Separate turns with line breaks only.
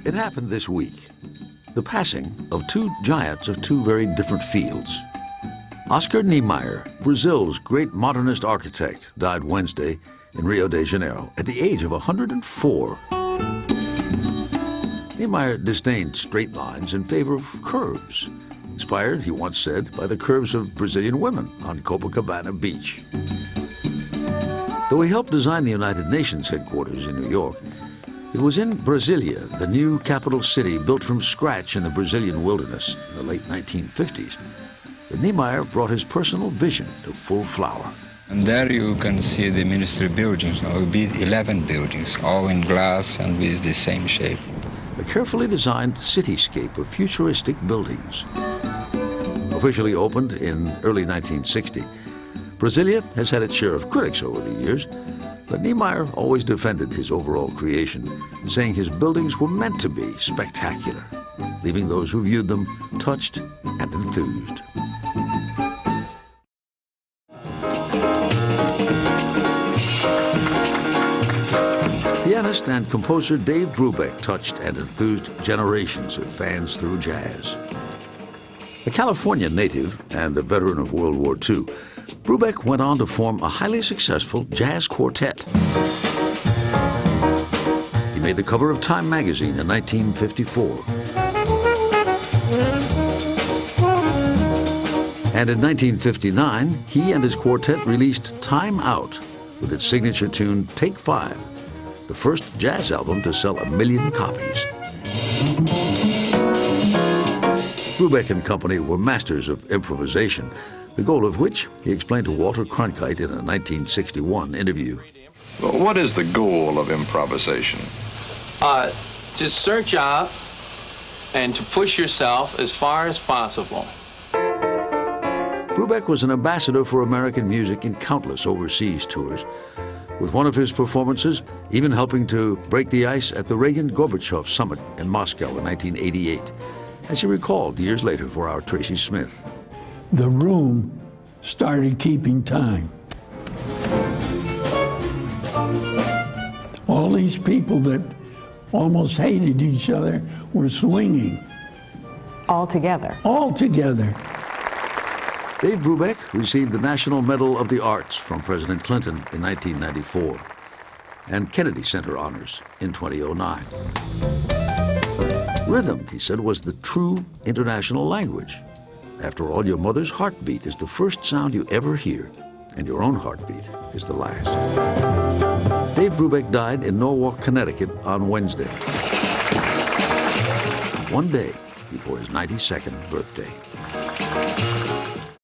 It happened this week. The passing of two giants of two very different fields. Oscar Niemeyer, Brazil's great modernist architect, died Wednesday in Rio de Janeiro at the age of 104. Niemeyer disdained straight lines in favor of curves, inspired, he once said, by the curves of Brazilian women on Copacabana Beach. Though he helped design the United Nations headquarters in New York, it was in Brasilia, the new capital city built from scratch in the Brazilian wilderness in the late 1950s, that Niemeyer brought his personal vision to full flower.
And there you can see the ministry buildings. It will be 11 buildings, all in glass and with the same shape.
A carefully designed cityscape of futuristic buildings. Officially opened in early 1960, Brasilia has had its share of critics over the years, but Niemeyer always defended his overall creation, saying his buildings were meant to be spectacular, leaving those who viewed them touched and enthused. Pianist and composer Dave Brubeck touched and enthused generations of fans through jazz. A California native and a veteran of World War II, Brubeck went on to form a highly successful jazz quartet. He made the cover of Time magazine in 1954. And in 1959, he and his quartet released Time Out with its signature tune Take 5, the first jazz album to sell 1 million copies. Brubeck and company were masters of improvisation, the goal of which he explained to Walter Cronkite in a 1961 interview.
Well, what is the goal of improvisation?
To search out and to push yourself as far as possible.
Brubeck was an ambassador for American music in countless overseas tours, with one of his performances even helping to break the ice at the Reagan-Gorbachev summit in Moscow in 1988, as he recalled years later for our Tracy Smith.
The room started keeping time. All these people that almost hated each other were swinging.
All together.
All together.
Dave Brubeck received the National Medal of the Arts from President Clinton in 1994 and Kennedy Center honors in 2009. Rhythm, he said, was the true international language. After all, your mother's heartbeat is the first sound you ever hear, and your own heartbeat is the last. Dave Brubeck died in Norwalk, Connecticut on Wednesday, one day before his 92nd birthday.